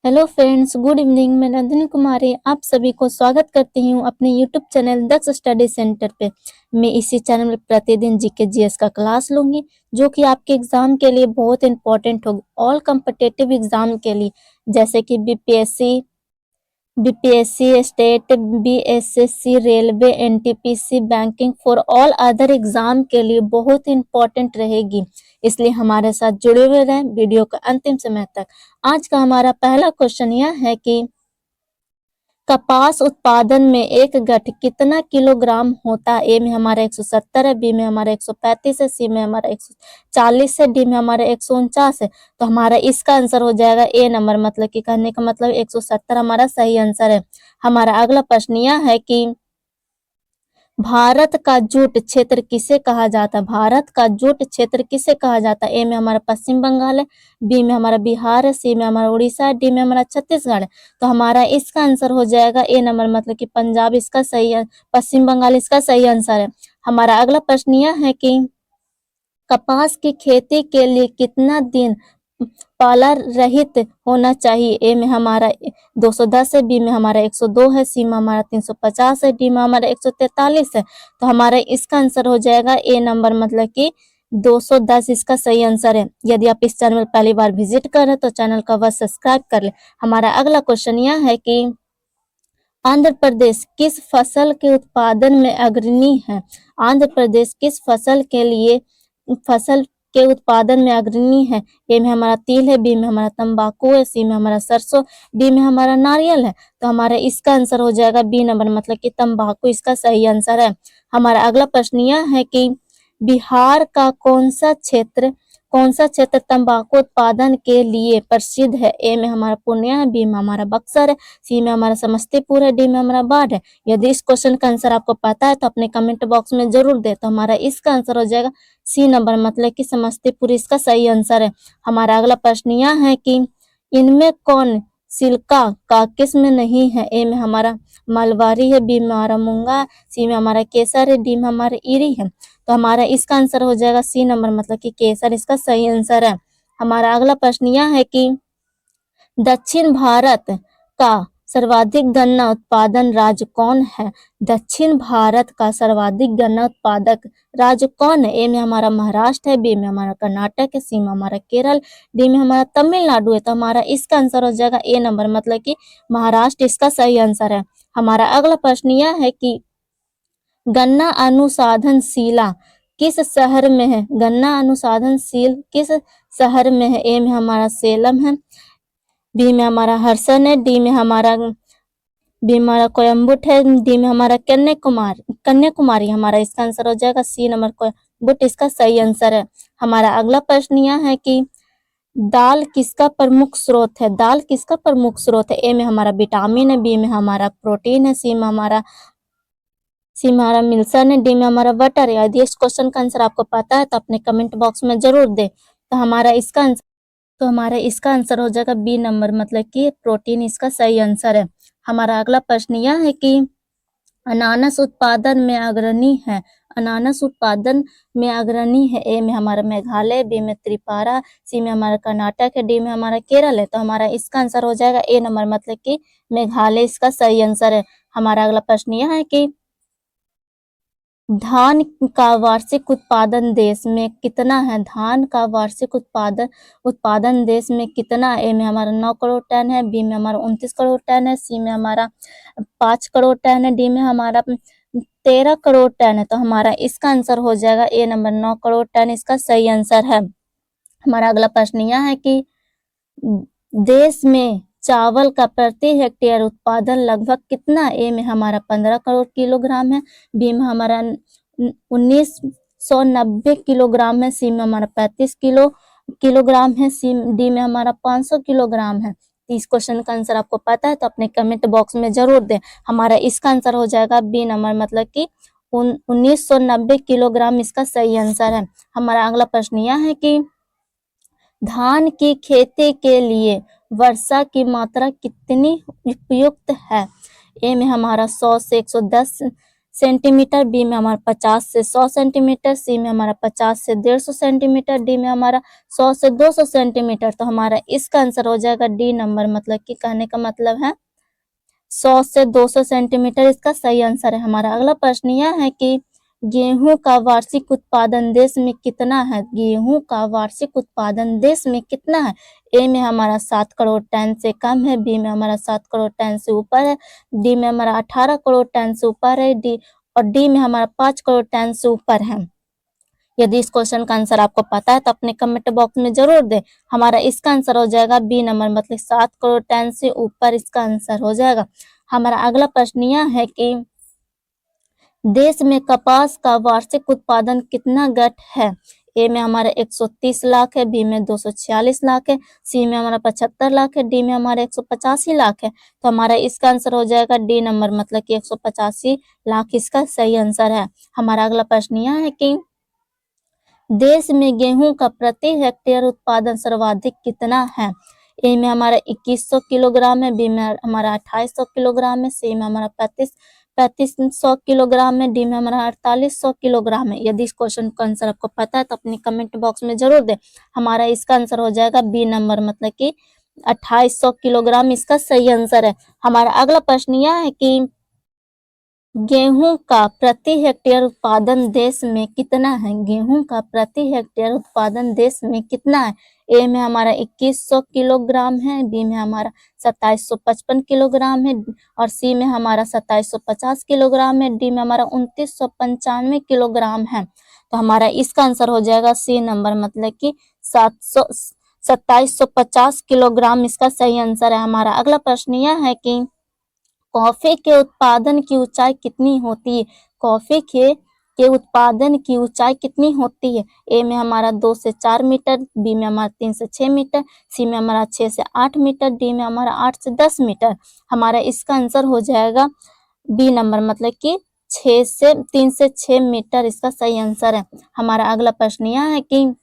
Hello friends, good evening. मैं नंदिनी कुमारी आप सभी को स्वागत करती हूँ अपने यूट्यूब चैनल दक्ष स्टडी सेंटर पे। मैं इसी चैनल में प्रतिदिन जीके जीएस का क्लास लूंगी जो कि आपके एग्जाम के लिए बहुत इंपॉर्टेंट होगी, ऑल कॉम्पिटिटिव एग्जाम के लिए, जैसे कि BPSC state, BSSC, railway, NTPC, banking for all other exam के लिए बहुत इंपॉर्टेंट रहेगी। इसलिए हमारे साथ जुड़े हुए रहें वीडियो का अंतिम समय तक। आज का हमारा पहला क्वेश्चन यह है कि कपास उत्पादन में एक गठ कितना किलोग्राम होता है। ए में हमारा 170 है, बी में हमारा 135 है, सी में हमारा 140 है, डी में हमारा 149 है। तो हमारा इसका आंसर हो जाएगा ए नंबर, मतलब कि कहने का मतलब 170 हमारा सही आंसर है। हमारा अगला प्रश्न यह है कि भारत का जूट क्षेत्र किसे कहा जाता है। भारत का जूट क्षेत्र किसे कहा जाता है। ए में हमारा पश्चिम बंगाल है, बी में हमारा बिहार है, सी में हमारा उड़ीसा है, डी में हमारा छत्तीसगढ़ है। तो हमारा इसका आंसर हो जाएगा ए नंबर, मतलब कि पंजाब इसका सही है, पश्चिम बंगाल इसका सही आंसर है। हमारा अगला प्रश्न यह है कि कपास की खेती के लिए कितना दिन पाला रहित होना चाहिए। ए में हमारा 210 है, बी में हमारा 102 है, सी में हमारा 350 है, डी में हमारा 143 है। तो हमारा इसका आंसर हो जाएगा ए नंबर, मतलब कि 210 इसका सही आंसर है। यदि आप इस चैनल पहली बार विजिट कर रहे हैं तो चैनल का वह सब्सक्राइब कर ले। हमारा अगला क्वेश्चन यह है कि आंध्र प्रदेश किस फसल के उत्पादन में अग्रणी है। आंध्र प्रदेश किस फसल के उत्पादन में अग्रणी है। ए में हमारा तिल है, बी में हमारा तंबाकू है, सी में हमारा सरसों, डी में हमारा नारियल है। तो हमारा इसका आंसर हो जाएगा बी नंबर, मतलब कि तंबाकू इसका सही आंसर है। हमारा अगला प्रश्न यह है कि बिहार का कौन सा क्षेत्र तंबाकू उत्पादन के लिए प्रसिद्ध है। ए में हमारा पूर्णिया है, बी में हमारा बक्सर है, सी में हमारा समस्तीपुर है, डी में हमारा बाढ़ है। यदि इस क्वेश्चन का आंसर आपको पता है तो अपने कमेंट बॉक्स में जरूर दे। तो हमारा इसका आंसर हो जाएगा सी नंबर, मतलब कि समस्तीपुर इसका सही आंसर है। हमारा अगला प्रश्न यह है कि इनमें कौन सिल्का का किस्म नहीं है। ए में हमारा मालवारी है, बी में हमारा मूंगा, सी में हमारा केसर है, डी में हमारा इरी है। तो हमारा इसका आंसर हो जाएगा सी नंबर, मतलब कि केसर इसका सही आंसर है। हमारा अगला प्रश्न यह है कि दक्षिण भारत का सर्वाधिक गन्ना उत्पादन राज्य कौन है। दक्षिण भारत का सर्वाधिक गन्ना उत्पादक राज्य कौन है। ए में हमारा महाराष्ट्र है, बी में हमारा कर्नाटक है, सी में हमारा केरल, डी में हमारा तमिलनाडु है। तो हमारा इसका आंसर हो जाएगा ए नंबर, मतलब कि महाराष्ट्र इसका सही आंसर है। हमारा अगला प्रश्न यह है कि गन्ना अनुसाधनशिला किस शहर में है। गन्ना अनुसाधनशील किस शहर में है। ए में हमारा सेलम है, बी में हमारा हर्षण है, डी में हमारा कोयम्बटूर है, डी में हमारा कन्याकुमारी। हमारा इसका आंसर हो जाएगा सी नंबर, कोयम्बटूर इसका सही आंसर है। हमारा अगला प्रश्न यह है कि दाल किसका प्रमुख स्रोत है। दाल किसका प्रमुख स्रोत है। ए में हमारा विटामिन है, बी में हमारा प्रोटीन है, सी में हमारा मिल्सन है, डी में हमारा बटर है। यदि इस क्वेश्चन का आंसर आपको पता है तो अपने कमेंट बॉक्स में जरूर दे। तो हमारा इसका आंसर हो जाएगा बी नंबर, मतलब कि प्रोटीन इसका सही आंसर है। हमारा अगला प्रश्न यह है कि अनानास उत्पादन में अग्रणी है। अनानास उत्पादन में अग्रणी है। ए में हमारा मेघालय, बी में त्रिपुरा, सी में हमारा कर्नाटक है, डी में हमारा केरल है। तो हमारा इसका आंसर हो जाएगा ए नंबर, मतलब कि मेघालय इसका सही आंसर है। हमारा अगला प्रश्न यह है कि धान का वार्षिक उत्पादन देश में कितना है। धान का वार्षिक उत्पादन देश में कितना है। ए में हमारा 9 करोड़ टन है, बी में हमारा 29 करोड़ टन है, सी में हमारा 5 करोड़ टन है, डी में हमारा 13 करोड़ टन है। तो हमारा इसका आंसर हो जाएगा ए नंबर, 9 करोड़ टन इसका सही आंसर है। हमारा अगला प्रश्न यह है कि देश में चावल का प्रति हेक्टेयर उत्पादन लगभग कितना। ए में हमारा 15 करोड़ किलोग्राम है, बी में हमारा 1990 किलोग्राम है, सी में हमारा 35 किलोग्राम है, डी में हमारा 500 किलोग्राम है। इस क्वेश्चन का आंसर आपको पता है तो अपने कमेंट बॉक्स में जरूर दें। हमारा इसका आंसर हो जाएगा बी नंबर, मतलब कि 1990 किलोग्राम इसका सही आंसर है। हमारा अगला प्रश्न यह है कि धान की खेती के लिए वर्षा की मात्रा कितनी उपयुक्त है। ए में हमारा 100 से 110 सेंटीमीटर, बी में हमारा 50 से 100 सेंटीमीटर, सी में हमारा 50 से 150 सेंटीमीटर, डी में हमारा 100 से 200 सेंटीमीटर। तो हमारा इसका आंसर हो जाएगा डी नंबर, मतलब कि कहने का मतलब है 100 से 200 सेंटीमीटर इसका सही आंसर है। हमारा अगला प्रश्न यह है कि गेहूं का वार्षिक उत्पादन देश में कितना है? गेहूं का वार्षिक उत्पादन देश में कितना है? ए में हमारा 7 करोड़ टन से कम है, बी में हमारा 7 करोड़ टन से ऊपर है, डी में हमारा 18 करोड़ टन से ऊपर है, डी में हमारा 5 करोड़ टन से ऊपर है। यदि इस क्वेश्चन का आंसर आपको पता है तो अपने कमेंट बॉक्स में जरूर दें। हमारा इसका आंसर हो जाएगा बी नंबर, मतलब 7 करोड़ टन से ऊपर इसका आंसर हो जाएगा। हमारा अगला प्रश्न यह है कि देश में कपास का वार्षिक उत्पादन कितना घट है? ए में हमारा 130 लाख है, बी में 246 लाख है, सी में हमारा 75 लाख है, डी में हमारा 185 लाख है। तो हमारा इसका आंसर हो जाएगा डी नंबर, मतलब कि 185 लाख इसका सही आंसर है। हमारा अगला प्रश्न यह है कि देश में गेहूं का प्रति हेक्टेयर उत्पादन सर्वाधिक कितना है? ए में हमारा 2100 किलोग्राम है, बी में हमारा 2800 किलोग्राम है, सी में हमारा 3500 किलोग्राम है, डी में हमारा 4800 किलोग्राम है। यदि इस क्वेश्चन का आंसर आपको पता है तो अपने कमेंट बॉक्स में जरूर दें। हमारा इसका आंसर हो जाएगा बी नंबर, मतलब कि 2800 किलोग्राम इसका सही आंसर है। हमारा अगला प्रश्न यह है कि गेहूं का प्रति हेक्टेयर उत्पादन देश में कितना है? गेहूं का प्रति हेक्टेयर उत्पादन देश में कितना है? ए में हमारा 2100 किलोग्राम है, बी में हमारा 2755 किलोग्राम है, और सी में हमारा 2750 किलोग्राम है, डी में हमारा 2995 किलोग्राम है। तो हमारा इसका आंसर हो जाएगा सी नंबर, मतलब कि 2750 किलोग्राम इसका सही आंसर है। हमारा अगला प्रश्न यह है कि कॉफी के उत्पादन की ऊंचाई कितनी होती है? कॉफी के उत्पादन की ऊंचाई कितनी होती है? ए में हमारा 2 से 4 मीटर, बी में हमारा 3 से 6 मीटर, सी में हमारा 6 से 8 मीटर, डी में हमारा 8 से 10 मीटर। हमारा इसका आंसर हो जाएगा बी नंबर, मतलब कि 3 से 6 मीटर इसका सही आंसर है। हमारा अगला प्रश्न यह है कि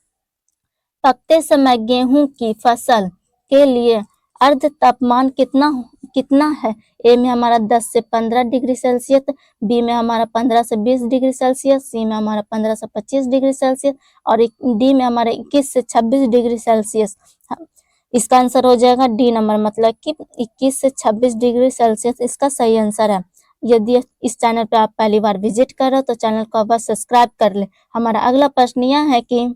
पकते समय गेहूं की फसल के लिए अर्ध तापमान कितना है? ए में हमारा 10 से 15 डिग्री सेल्सियस, बी में हमारा 15 से 20 डिग्री सेल्सियस, सी में हमारा 15 से 25 डिग्री सेल्सियस, और डी में हमारा 21 से 26 डिग्री सेल्सियस। इसका आंसर हो जाएगा डी नंबर, मतलब कि 21 से 26 डिग्री सेल्सियस इसका सही आंसर है। यदि इस चैनल पर आप पहली बार विजिट कर रहे हो तो चैनल को अवश्य सब्सक्राइब कर ले। हमारा अगला प्रश्न यह है कि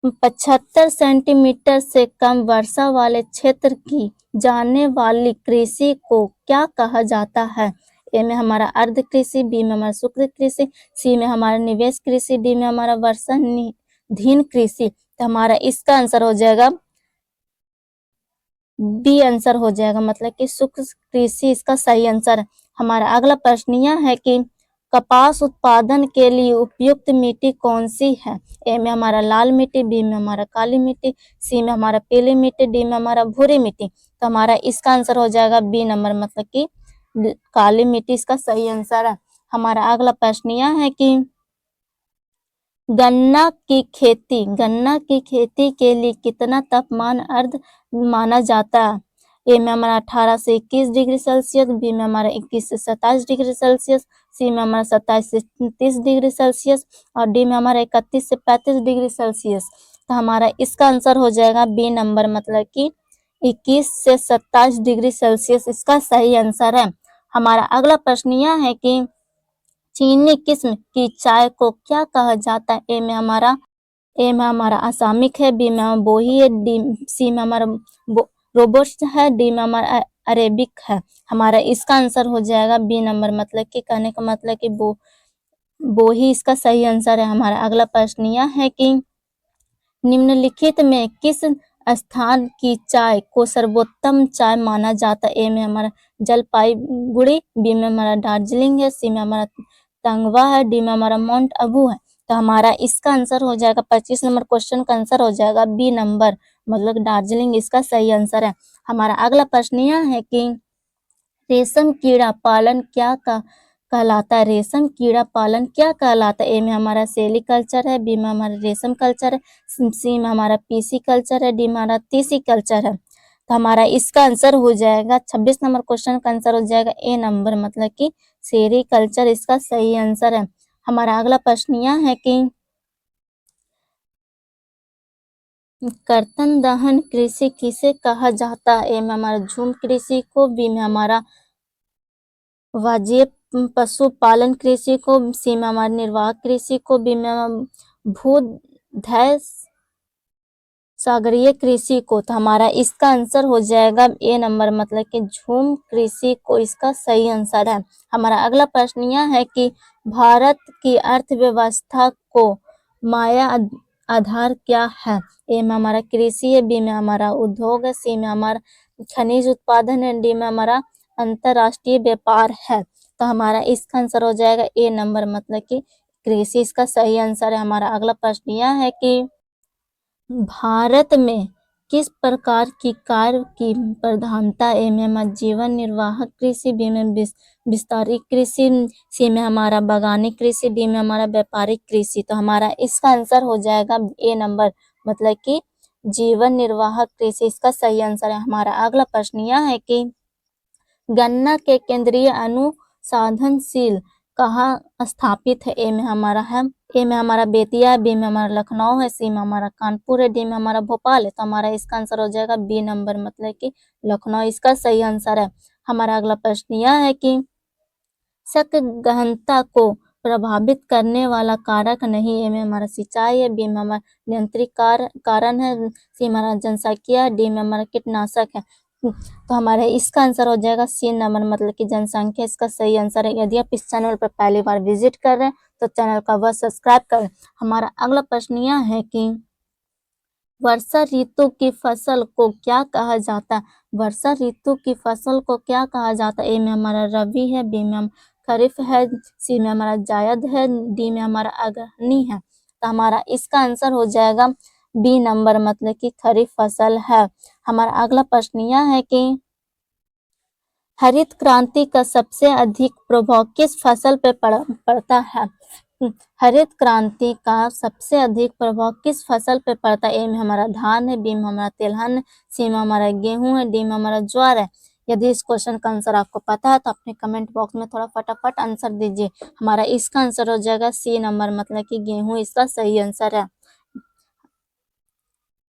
75 सेंटीमीटर से कम वर्षा वाले क्षेत्र की जाने वाली कृषि को क्या कहा जाता है? ए में हमारा अर्ध कृषि, बी में हमारा शुष्क कृषि, सी में हमारा निवेश कृषि, डी में हमारा वर्षाधीन कृषि। तो हमारा इसका आंसर हो जाएगा बी आंसर हो जाएगा, मतलब कि शुष्क कृषि इसका सही आंसर है। हमारा अगला प्रश्न यह है कि कपास उत्पादन के लिए उपयुक्त मिट्टी कौन सी है? ए में हमारा लाल मिट्टी, बी में हमारा काली मिट्टी, सी में हमारा पीली मिट्टी, डी में हमारा भूरी मिट्टी। तो हमारा इसका आंसर हो जाएगा बी नंबर, मतलब कि काली मिट्टी इसका सही आंसर है। हमारा अगला प्रश्न यह है कि गन्ना की खेती के लिए कितना तापमान अर्ध माना जाता है? ए में हमारा 18 से 21 डिग्री सेल्सियस, बी में हमारा 21 से 27 डिग्री सेल्सियस, सी में हमारा 27 से 30 डिग्री सेल्सियस, और डी में हमारा 31 से 35 डिग्री सेल्सियस। तो हमारा इसका आंसर हो जाएगा बी नंबर, मतलब कि 21 से 27 डिग्री सेल्सियस इसका सही आंसर है। हमारा अगला प्रश्न यह है कि चीनी किस्म की चाय को क्या कहा जाता है? ए में हमारा असामिक है, बी में बोही है, सी में हमारा रोबोस्ट है, डी में हमारा अरेबिक है। हमारा इसका आंसर हो जाएगा बी नंबर, मतलब कि कहने का मतलब कि बोही इसका सही आंसर है। हमारा अगला प्रश्न यह है कि निम्नलिखित में किस स्थान की चाय को सर्वोत्तम चाय माना जाता है? ए में हमारा जलपाईगुड़ी, बी में हमारा दार्जिलिंग है, सी में हमारा तंगवा है, डी में हमारा माउंट आबू है। तो हमारा इसका आंसर हो जाएगा 25 नंबर क्वेश्चन का आंसर हो जाएगा बी नंबर, मतलब दार्जिलिंग इसका सही आंसर है। हमारा अगला प्रश्न यह है कि रेशम कीड़ा पालन क्या कहलाता है? रेशम कीड़ा पालन क्या कहलाता है? ए में हमारा सेरीकल्चर है, बी में हमारा रेशम कल्चर है, सी में हमारा पीसी कल्चर है, डी में हमारा तीसी कल्चर है। तो हमारा इसका आंसर हो जाएगा 26 नंबर क्वेश्चन का आंसर हो जाएगा ए नंबर, मतलब कि सेरीकल्चर इसका सही आंसर है। हमारा अगला प्रश्न यह है कि कर्तन दहन कृषि किसे कहा जाता है? ए में हमारा झूम कृषि को, बी में हमारा वाजिब पशुपालन कृषि को, सी में हमारा निर्वाह कृषि को, बी में भूधय सागरीय कृषि को। तो हमारा इसका आंसर हो जाएगा ए नंबर, मतलब कि झूम कृषि को इसका सही आंसर है। हमारा अगला प्रश्न यह है कि भारत की अर्थव्यवस्था को माया आधार क्या है? ए में हमारा कृषि है, बी में हमारा उद्योग है, सी में हमारा खनिज उत्पादन है, डी में हमारा अंतरराष्ट्रीय व्यापार है। तो हमारा इसका आंसर हो जाएगा ए नंबर, मतलब कि कृषि इसका सही आंसर है। हमारा अगला प्रश्न यह है कि भारत में किस प्रकार की कार्य की प्रधानता? ए में हमारा जीवन निर्वाह कृषि, बी में विस्तारित कृषि, सी में हमारा बागानी कृषि, डी में हमारा व्यापारिक कृषि। तो हमारा इसका आंसर हो जाएगा ए नंबर, मतलब कि जीवन निर्वाह कृषि इसका सही आंसर है। हमारा अगला प्रश्न यह है कि गन्ना के केंद्रीय अनुसंधानशील कहाँ स्थापित है? ए में हमारा बेतिया है, बी में हमारा लखनऊ है, सी में हमारा कानपुर है, डी में हमारा भोपाल है। तो हमारा इसका आंसर हो जाएगा बी नंबर, मतलब कि लखनऊ इसका सही आंसर है। हमारा अगला प्रश्न यह है कि शक गहनता को प्रभावित करने वाला कारक नहीं। ए में हमारा सिंचाई है, बी में हमारा नियंत्रित कारण है, सी में हमारा जनसंख्या, डी में हमारा कीटनाशक है। तो हमारे इसका आंसर हो जाएगा सी नंबर, मतलब कि जनसंख्या इसका सही आंसर है। यदि आप इस चैनल पर पहली बार विजिट कर रहे हैं तो चैनल का वह सब्सक्राइब करें। हमारा अगला प्रश्न यह है कि वर्षा ऋतु की फसल को क्या कहा जाता है? वर्षा ऋतु की फसल को क्या कहा जाता है? ए में हमारा रबी है, बी में खरीफ है, सी में हमारा जायद है, डी में हमारा अगहनी है। तो हमारा इसका आंसर हो जाएगा बी नंबर, मतलब कि खरीफ फसल है। हमारा अगला प्रश्न यह है कि हरित क्रांति का सबसे अधिक प्रभाव किस फसल पे पड़ता है? हरित क्रांति का सबसे अधिक प्रभाव किस फसल पे पड़ता है? ए में हमारा धान है, बी में हमारा तिलहन, सी में हमारा गेहूं है, डी में हमारा ज्वार है। यदि इस क्वेश्चन का आंसर आपको पता है तो अपने कमेंट बॉक्स में थोड़ा फटाफट आंसर दीजिए। हमारा इसका आंसर हो जाएगा सी नंबर, मतलब कि गेहूं इसका सही आंसर है।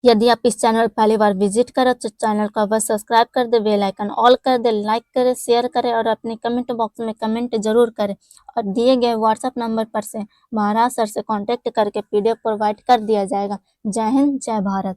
यदि आप इस चैनल पहली बार विजिट करें तो चैनल को बस सब्सक्राइब कर दे, बेल आइकन ऑल कर दे, लाइक करें, शेयर करें और अपने कमेंट बॉक्स में कमेंट जरूर करें। और दिए गए व्हाट्सएप नंबर पर से महाराज सर से कांटेक्ट करके पीडीएफ प्रोवाइड कर दिया जाएगा। जय हिंद, जय भारत।